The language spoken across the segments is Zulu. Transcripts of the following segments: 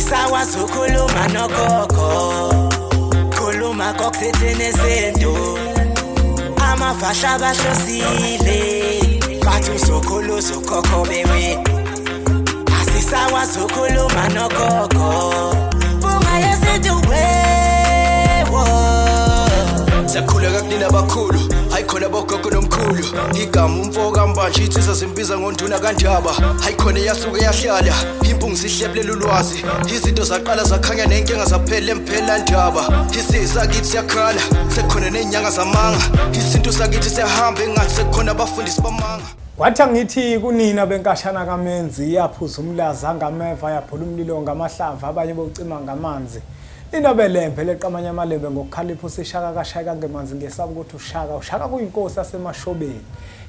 Asisakwazi ukukhuluma nogogo, khuluma kokusethi nezinto. Amafasha abahlosile, bathi uzokhuluma uzokhokho bewe. Asisakwazi ukukhuluma nogogo, bunga yezinto wewo. Sakhuleka kunina abakhulu, hayikhona bogogo nomkhulu. Igama umfoka mbanje itsizwa zimbiza ngonduna kanjaba. Hayikhona yasuke yahlala, impungu sihlephlela ulwazi. Izinto zaqala zakhanya nenkinga zaphela emphela njaba. Isiza kithi siyakhala, sekhona nenyanga zamanga. Izinto sakithi siyahamba engathi sekhona abafundisi bamanga. Wathi ngithi kunina benkashana kaMenzi yaphuza umlaza ngameva yaphula umlilo ngamahlava abanye bocima ngamanzi. Inobelembe leqamanya amalembe ngokukhalipha usishaka kashaka ngemanzi ngesaba ukuthi ushaka kuyinkosi yasemashobeni.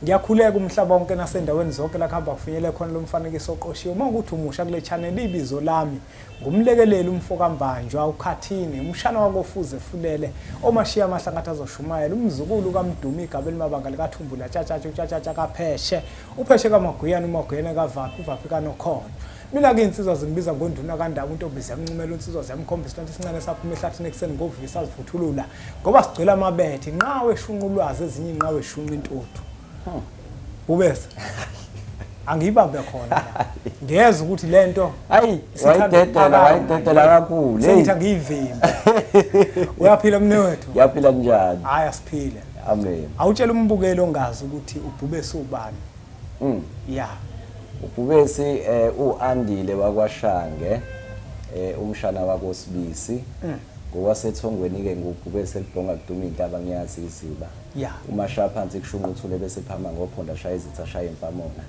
Ngiyakhuleka umhlaba wonke nasendaweni zonke la khamba kufinyele khona lo mfanekiso oqoshiwe uma ukuthi umusha kule channel ibizo lami ngumlekeleli umfoka mbanjwa ukhathini umshana wakofuze fulele omashiya amahlangatha azoshumayela umzukulu kaMdumi igabeli mabanga likaThumbula tshatsha kapheshe upheshe kaMaguyane umaguyane kavaphi uvaphi kanokhona. Mina ke insizwa zimbiza ngonduna kandaba untombizi yamncumela insizwa ziyamkhombisa ukuthi sincane saphuma ehlathini ekseni ngovisa sivuthulula ngoba sigcwele amabethe inqawe eshunqa ulwazi ezinye inqawe eshunqa intuthu. Bubese angibambe khona la ngiyeza ukuthi lento hayi wayidedela kakhulu sengithi angiyivimba. Uyaphila mnewethu? Uyaphila njani? Hayi asiphile. Amen. Awutshela umbukelo ongazi ukuthi uBhubesi ubani? Yeah. uBhubesi uandile wakwaShange umshana wakosibisi ngokwasethongweni ke nguBhubesi elibhonga kuduma intaba ngiyazi iziba. Yeah. Umashaya phansi kushunquthule bese phama ngophonda shaya izitha shaya imfamona.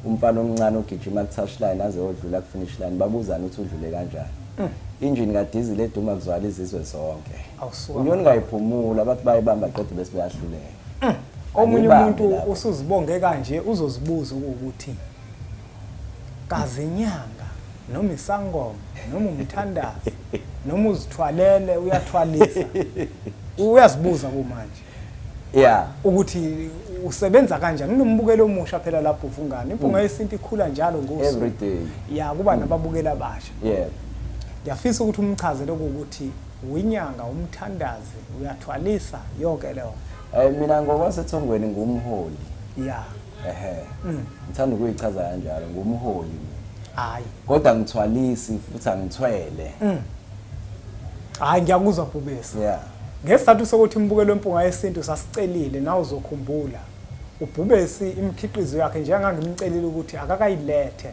Umfana omncane ogijima ku touchline aze odlula ku finish line babuzana ukuthi udlule kanjani. Injini kadizili eduma kuzwala izizwe zonke. Unyoni ngayiphumula bathi bayibamba qedwe bese bayahluleka. Omunye umuntu usuzibonge kanje uzozibuza ukuthi kazinyanga noma isangoma noma umthandazi noma uzithwalele uyathwalisa uyazibuza kumanje. Yeah. Ukuthi usebenza kanjani kunombukelo omusha phela lapho uvungana impunga yesinto ikhula njalo ngosuku every day. Yeah, kuba nababukela abasha. Yeah. Ngiyafisa ukuthi umchazele ukuthi uyinyanga umthandazi uyathwalisa yonke leyo. Mina ngokwasethongweni ngumholi. Yeah. Ngithanda ukuyichaza kanjalo ngumholi. Hayi. Kodwa ngithwalisi futhi angithwele. Hayi ngiyakuzwa Bhubesi. Yeah. Ngesizathu sokuthi imbukelo empunga yesinto sasicelile nawe uzokhumbula. uBhubesi imikhiqizo yakhe njengangimcelile ukuthi akakayilethe.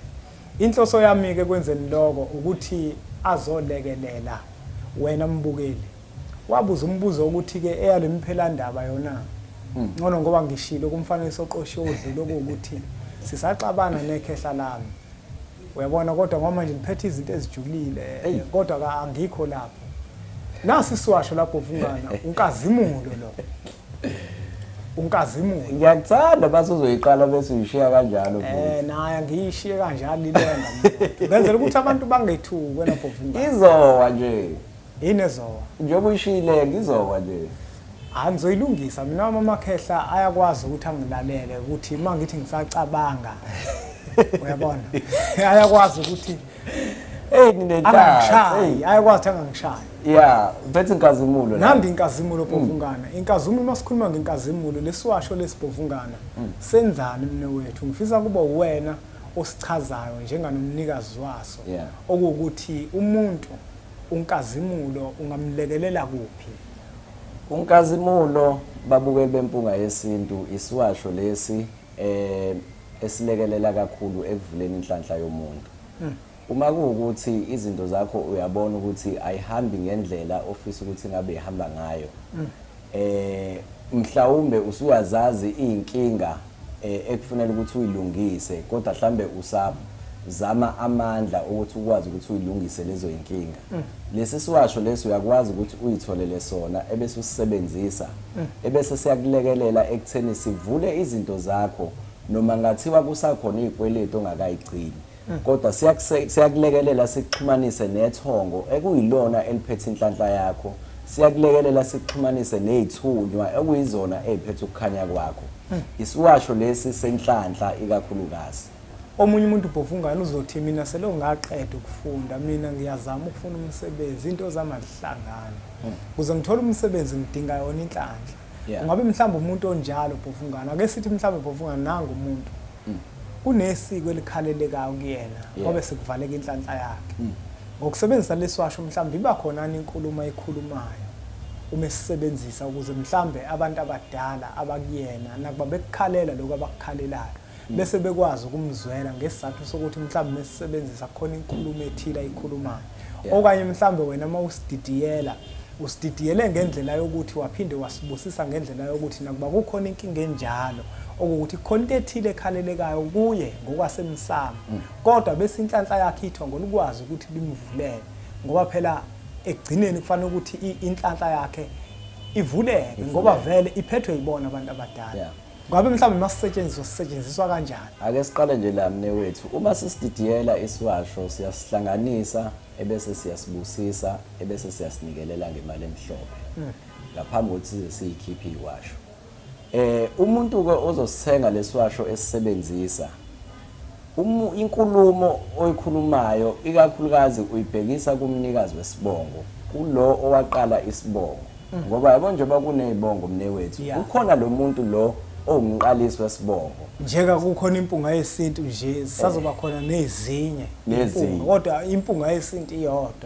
Inhloso yami ke kwenzeni lokho ukuthi azolekelela wena mbukeli. Wabuza umbuzo ukuthi ke eyalemphela ndaba yona. Ngono ngoba ngishilo kumfanekiso oqoshiwe odlule ukuthi sisaxabana nekhehla lami. Uyabona kodwa ngoba nje ngiphethe izinto ezijulile kodwa angikho lapho. Nasi Isiwasho lapho uvungana Inkazimulo lo. Inkazimulo. Ngiyakuthanda base uzoyiqala bese uyishiya kanjalo. Naye ngiyishiye kanjalo ilenga mina. Ngenzela ukuthi abantu bangethuki wena bovungana. Izowa nje. Yini ezowa? Njengoba uyishile ngizowa nje. Angizoyilungisa mina amakhehla ayakwazi ukuthi angilalele ukuthi mangithi ngisacabanga. Uyabona? Ayakwazi ukuthi ninethatha ayakwazi angangishaya. Yeah, bethe Inkazimulo. Nandi Inkazimulo bovungana. Inkazimulo masikhuluma ngeNkazimulo lesiwasho lesibovungana. Senzani mnewethu? Ngifisa kuba wena osichazayo njenganomnikazi waso. Okuwukuthi umuntu uNkazimulo ungamlekelela kuphi? uNkazimulo babukeli bempunga yesintu Isiwasho lesi esilekelela kakhulu ekuvuleni inhlanhla yomuntu. Uma kuukuthi izinto zakho uyabona ukuthi ayihambi ngendlela ofisa ukuthi ngabe ihamba ngayo. Mhlawumbe usuyazazi inkinga ekufanele ukuthi uyilungise kodwa mhlambe usazama amandla ukuthi ukwazi ukuthi uyilungise lezo inkinga. Lesi siwasho lesi uyakwazi ukuthi uyitholele sona ebese usisebenzisa ebese siyakulekelela ekutheni sivule izinto zakho noma ngathiwa kusakhona izikweletu ongakayigcini. Kodwa siyakulekelela sikuxhumanise nethongo ekuyilona eliphethe inhlanhla yakho. Siyakulekelela sikuxhumanise nezithunywa ekuyizona eziphethe ukukhanya kwakho. Isiwasho lesi senhlanhla ikakhulukazi. omunye umuntu ubhofungane uzothi mina selo ngaqeda ukufunda mina ngiyazama ukufuna umsebenzi into zamalihlangana ukuze ngithola umsebenzi ngidinga yona inhlanhla ungabe mhlawumbe umuntu onjalo ubhofungane ake sithi mhlawumbe ubhofungane nanga umuntu kunesiko elikhalelekayo kuyena ngoba sekuvaleka inhlanhla yakhe ngokusebenzisa leswasho mhlawumbe iba khona inkulumo ayikhulumayo uma sisebenzisa ukuze mhlawumbe abantu abadala abakuyena nakuba bekukhalela lokho abakukhalelayo bese bekwazi ukumzwela ngesizathu sokuthi mhlawumbe mesisebenzisa khona inkulumo ethile ayikhulumayo okanye mhlawumbe wena usididiyele ngendlela yokuthi waphinde wasibusisa ngendlela yokuthi nakuba kukhona inkinga enjalo ukuthi khona into ethile ekhalelekayo kuye ngokwasemsamo kodwa bese inhlanhla yakhe ithongo likwazi ukuthi limvulele ngoba phela ekugcineni kufanele ukuthi inhlanhla yakhe ivuleke ngoba vele iphethwe yibona abantu abadala ngabe mhlawumbe masisetshenziswa kanjani ake siqale nje la mnewethu uma sisididiyela isiwasho siyasihlanganisa ebese siyasibusisa ebese siyasinikelela ngemali emhlophe ngaphambi kokuthi siyikhiphe iwasho umuntu ke ozosithenga lesiwasho esisebenzisa inkulumo oyikhulumayo ikakhulukazi uyibhekisa kumnikazi wesibongo kulo owaqala isibongo ngoba yabo nje bakunezibongo mnewethu ukhona lo muntu lo ongumqalisi wesibongo njeka kukhona impunga yesintu nje sazoba khona nezinye kodwa impunga yesintu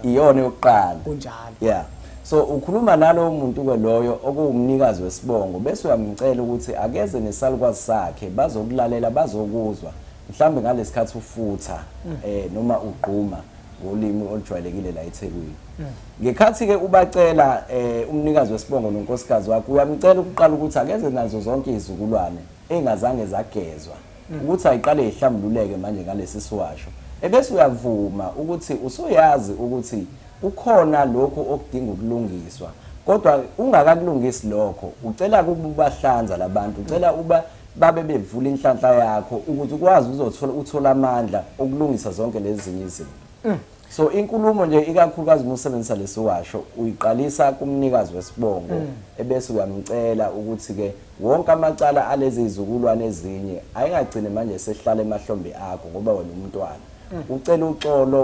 iyona yokuqala kunjalo so ukhuluma nalo umuntu ke loyo okuwumnikazi wesibongo bese uyamcela ukuthi akeze nesalukwazi sakhe bazokulalela bazokuzwa mhlambe ngalesikhathi ufutha noma uqhuma ngolimi olujwayelekile la eThekwini ngekhathi ke ubacela umnikazi wesibongo nonkosikazi wakhe uyamcela ukuqala ukuthi akeze nazo zonke izizukulwane engazange zagezwa ukuthi ayiqale ihlambululeke manje ngalesi siwasho ebese uyavuma ukuthi usoyazi ukuthi ukhona lokho okudinga ukulungiswa kodwa ungakakulungisi lokho ucela kubahlanza labantu ucela babe bevula inhlanhla yakho ukuthi ukwazi uthola amandla okulungisa zonke lezi zinye izinto so inkulumo nje ikakhulukazi musebenzisa lesiwasho uyiqalisa kumnikazi wesibongo ebese uyamcela ukuthi ke wonke amacala alezi izizukulwane ezinye ayingagcine manje sehlala emahlombe akho ngoba wena umntwana ucela uxolo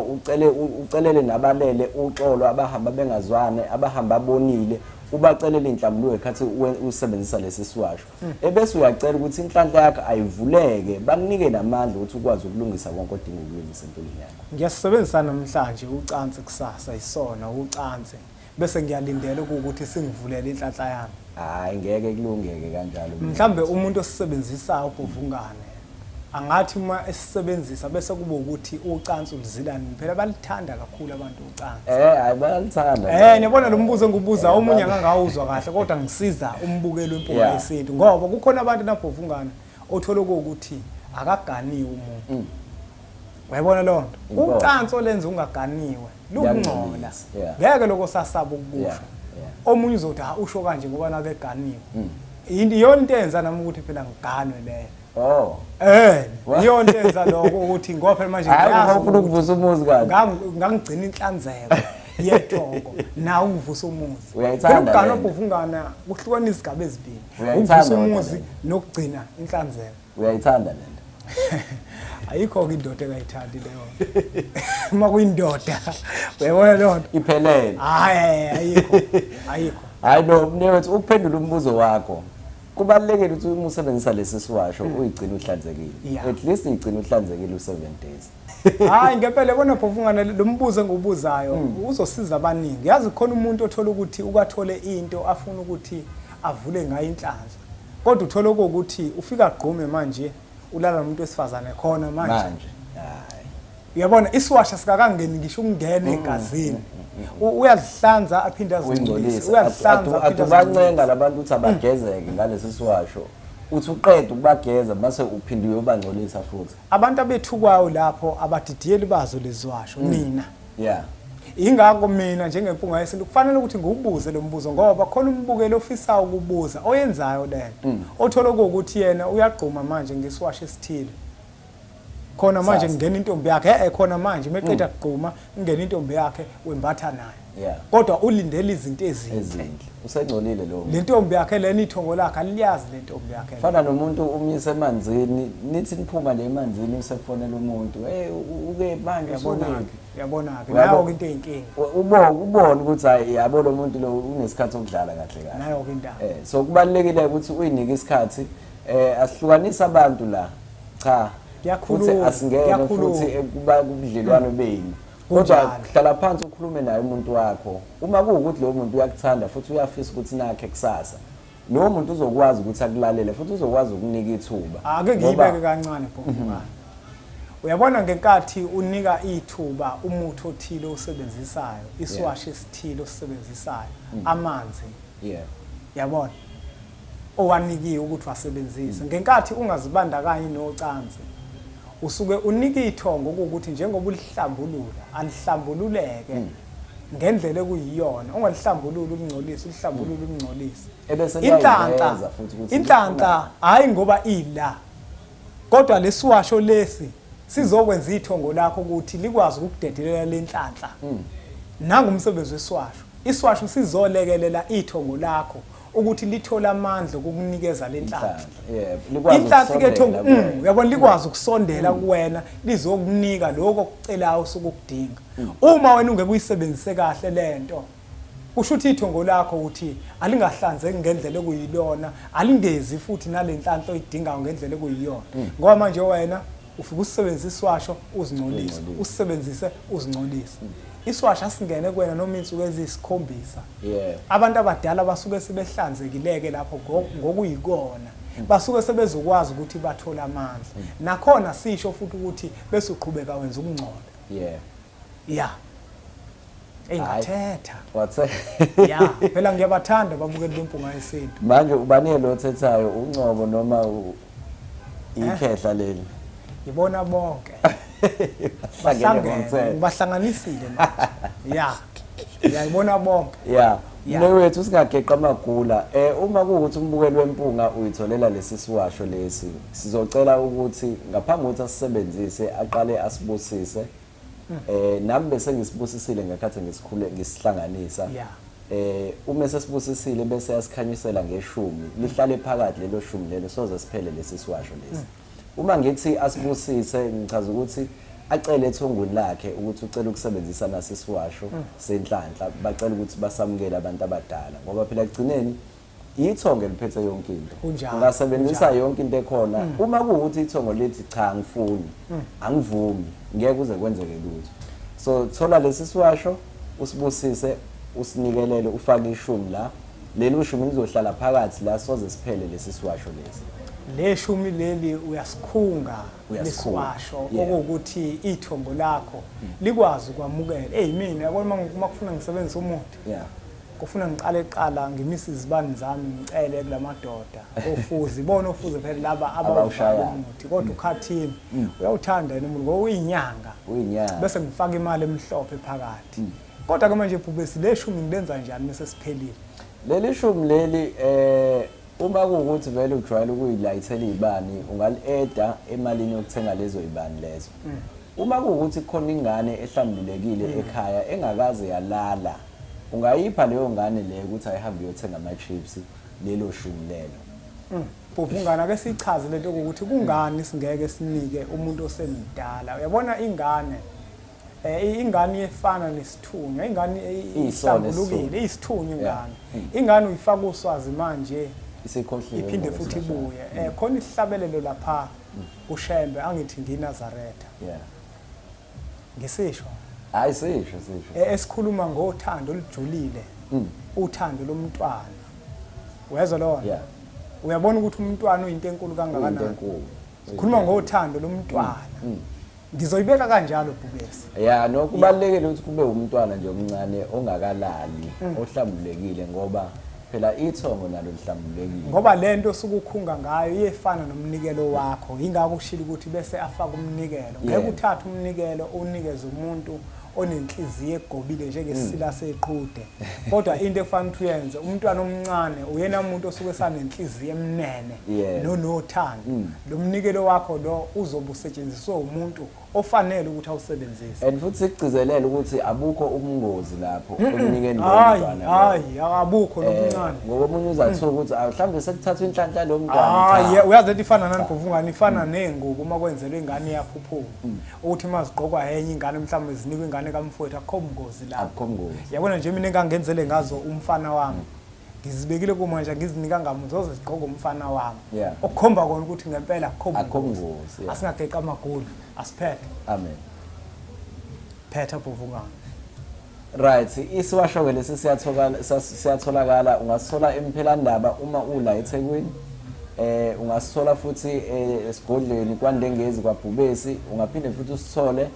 ucelele nabalele uxolo abahamba bengazwane abahamba bonile ubacelele inhlambulo ekhathi usebenzisa lesi siwasho ebese uyacela ukuthi inhlanhla yakhe ayivuleke bakunike namandla ukuthi ukwazi ukulungisa konke odinga ukulungisa empilweni yakho ngiyasebenzisa namhlanje ucansi kusasa isona ucansi bese ngiyalindela ukuthi singivulele inhlanhla yami hayi ngeke kulungeke kanjalo mhlambe umuntu osebenzisa ubuvungane angathi uma esisebenzisa bese kube ukuthi ucansi ulizilani phela balithanda kakhulu abantu ucansi hayi bayalithanda ngiyabona lo mbuzo engibuza omunye angangawuzwa kahle kodwa ngisiza umbukelo wempunga yesintu ngoba kukhona abantu nabhovungana othola ukuthi akaganiwe umuntu uyabona lo nto ucansi olenza ungaganiwe lukungcola ngeke lokho sasaba ukukusho omunye uzothi usho kanje ngoba nake eganiwe iyona into enza nami ukuthi phela ngiganwe leyo iyona enza lokho ukuthi ngoba phela manje ngiyazi ufuna ukuvusa umuzi kanti ngangigcina inhlanzeko yethongo na ukuvusa umuzi uyayithanda ukugana obuvungana kuhlukanisa izigaba ezibili ukuvusa umuzi nokugcina inhlanzeko uyayithanda lento ayikho ke indoda engayithandi leyo uma kuyindoda uyabona lonto iphelele ayikho hayi no mnewethu ukuphendula umbuzo wakho kubalekile ukuthi usebenzisa lesi siwasho uyigcina uhlanzekile at least uyigcina uhlanzekile u7 days hayi ngempela bona bhovungana lo mbuzo engibuzayo uzosiza abaningi yazi khona umuntu othola ukuthi ukathole into afuna ukuthi avule ngayo inhlanhla kodwa uthola ukuthi ufika gqume manje ulala nomuntu wesifazane khona manje hayi uyabona isiwasha sikakangeni ngisho ukungena egazini uyadihlanza aphinde azingcolise uyadihlanza aphinde abancenga labantu ukuthi abagezeke ngalesi siwasho uthi uqeda ukubageza base uphindiwe ubangcolisa futhi abantu abethukwayo lapho abadidiyeli bazo leziwasho nina ingakho mina njengempunga yesintu kufanele ukuthi ngiwubuze lo mbuzo ngoba khona umbukelo ofisayo ukubuza oyenzayo lento othola ukuthi yena uyagquma manje ngesiwasho esithile khona manje ngena intombi yakhe khona manje meqeda kugquma ngena intombi yakhe wembatha naye kodwa ulindele izinto ezinhle usengcolile lo le ntombi yakhe lena ithongo lakhe aliyazi le ntombi yakhe fana nomuntu umyise emanzini nithi niphuma le emanzini usefonela umuntu uke manje yabona-ke nayo-ke into eyinkinga ubone ukuthi hayi yabo lo muntu lo unesikhathi sokudlala kahle kahle nayo-ke indaba so kubalulekile ukuthi uyinike isikhathi asihlukanisa abantu la cha futhi asingene futhi kubudlelwano benu kodwa hlala phansi ukhulume naye umuntu wakho uma kuwukuthi lo muntu uyakuthanda futhi uyafisa ukuthi nakhe kusasa lo muntu uzokwazi ukuthi akulalele futhi uzokwazi ukunika ithuba ake ngiyibeke kancane bhokubani uyabona ngenkathi unika ithuba umuthi othile osebenzisayo isiwasho esithile osisebenzisayo amanzi yabona owanikiwe ukuthi wasebenzise ngenkathi ungazibandakanyi nocansi usuke unika ithongo ukuthi njengoba ulihlambulula alihlambululeke ngendlela ekuyiyona ungalihlambulula ukungcolisa ulihlambulula ukungcolisa inhlanhla hayi ngoba ila kodwa lesiwasho lesi sizokwenza ithongo lakho ukuthi likwazi ukukudedelela lenhlanhla nangumsebenzi wesiwasho isiwasho sizolekelela ithongo lakho ukuthi lithola amandla okukunikeza lenhlanhla inhlanhla ke ethongo uyabona likwazi ukusondela kuwena lizokunika lokho okucelayo sokukudinga uma wena ungeke uyisebenzise kahle lento kusho ukuthi ithongo lakho uthi alingahlanzeki ngendlela ekuyilona alingezi futhi nalenhlanhla oyidingayo ngendlela ekuyiyona ngoba manje wena ufika usebenzisa isiwasho uzingcolise usebenzise uzingcolise isiwasho asingene kuwena noma insuku eziyisikhombisa abantu abadala basuke sebehlanzekileke lapho ngokuyikona basuke sebezokwazi ukuthi bathola amandla nakhona sisho futhi ukuthi bese uqhubeka wenza ukungcola engathetha wathe phela ngiyabathanda babukeli bempunga yesintu manje ubaniye lo othethayo ungcobo noma ikhehla leli ngibona bonke bahlanganisile manje ngiyayibona bonke mnewethu singageqa amagula uma kuwukuthi umbukeli wempunga uyitholela lesi siwasho lesi sizocela ukuthi ngaphambi kokuthi asisebenzise aqale asibusise nami bese ngisibusisile ngakhathi ngisihlanganisa uma sesibusisile bese yasikhanyisela ngeshumi lihlale phakathi lelo shumi lelo soze siphele lesi siwasho lesi uma ngithi asibusise ngichaza ukuthi acele ethongweni lakhe ukuthi ucela ukusebenzisa nasi isiwasho senhlanhla bacela ukuthi basamukele abantu abadala ngoba phela kugcineni ithongo liphethe yonke into ungasebenzisa yonke into ekhona uma kuwukuthi ithongo lithi cha ngifuni angivumi ngeke kuze kwenzeke lutho so thola lesi siwasho usibusise usinikelele ufake ishumi la leli shumi lizohlala phakathi la soze siphele lesi siwasho lesi leshumi leli uyasikhunga lesiwasho okuthi ithongo lakho likwazi ukwamukela mina yabona makufuna ngisebenzisa umuthi kufuna ngiqale eqala ngimisa izibani zami ngicele kulamadoda ofuzi ibona ofuzi phela laba abawushaya umuthi kodwa ukhathini uyawuthanda yena umuntu ngoba uyinyanga bese ngifaka imali emhlophe phakathi kodwa ke manje bhubesi leshumi ngilenza njani bese siphelile leli shumi leli uma kuwukuthi vele ujwayele ukuyilayithela izibani ungali-eda emalini yokuthenga lezo izibani lezo uma kuwukuthi khona ingane ehlambulekile ekhaya engakaze yalala ungayipha leyo ngane leyo ukuthi ayihambe yothenga ama-chips lelo shumi lelo Bhofungana ke sichaze lento ukuthi kungani singeke sinike umuntu osemdala uyabona ingane ingane efana nesithunywa ingane ihlambulukile isithunywa ingane uyifaka uswazi manje iphinde futhi ibuye khona isihlabelelo lapha uShembe angithi ngiNazaretha ngisisho hayi sisho esikhuluma ngothando olujulile uthando lomntwana uyezwa lona uyabona ukuthi umntwana uyinto enkulu kangakanani sikhuluma ngothando lomntwana ngizoyibeka kanjalo bhubesi nokubalekile ukuthi kube umntwana nje omncane ongakalali ohlambulekile ngoba phela ithongo nalo lihlambulekile ngoba lento osukukhunga ngayo iyefana nomnikelo wakho ingakho ushila ukuthi bese afaka umnikelo ngeke uthathe umnikelo unikeze umuntu onenhliziyo egobile njengesila seqhude kodwa into efanele ukuthi uyenze umntwana omncane uyena umuntu osuke sanenhliziyo emnene nonothando lo mnikelo wakho lo uzobe usetshenziswa umuntu ofanele ukuthi awusebenzise and futhi sigcizelele ukuthi abukho ubungozi lapho omnikeni lomntwana hayi abukho nokuncane ngoba umuntu uzathuka ukuthi mhlawumbe sekuthathwa inhlanhla lo mntwana uyazi ukuthi ifana nani buvungane ifana nengubo uma kwenzelwe ingane yakho uphuma ukuthi mazigqokwa enye ingane mhlawumbe zinikwe ingane kamfowethu akukho ubungozi lapho akukho ubungozi yabona nje mina engangenzele ngazo umfana wami ngizibekile kumanje ngizinika ngamuzoze sigqoke umfana wami okukhomba kona ukuthi ngempela akukho ubungozi asingageqa amagulu asiphethe amen phetha buvungane right isiwasho ke lesi siyatholakala ungasithola emphelandaba uma ula eThekwini ungasithola futhi esigodlweni kwaNdengezi kwaBhubesi ungaphinde futhi usithole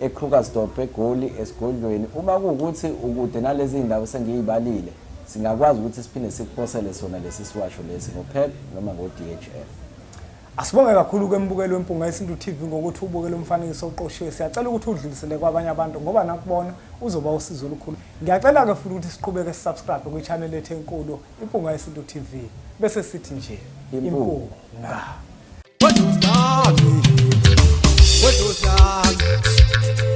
eKrugersdorp eGoli esigodlweni uma kuukuthi ukude nalezi indawo sengiyibalile singakwazi ukuthi siphinde sikuphosele sona lesi siwasho lesi ngoPep noma ngoDHF. Asibonge kakhulu kwembukelo wempunga yesintu TV ngokuthi ubukele umfanekiso oqoshiwe. Siyacela ukuthi udlulisele kwabanye abantu ngoba nakubona uzoba usizo olukhulu. Ngiyacela ke futhi ukuthi siqhubeke sisubscribe kwi-channel ethu enkulu impunga yesintu TV bese sithi nje impunga. What was that?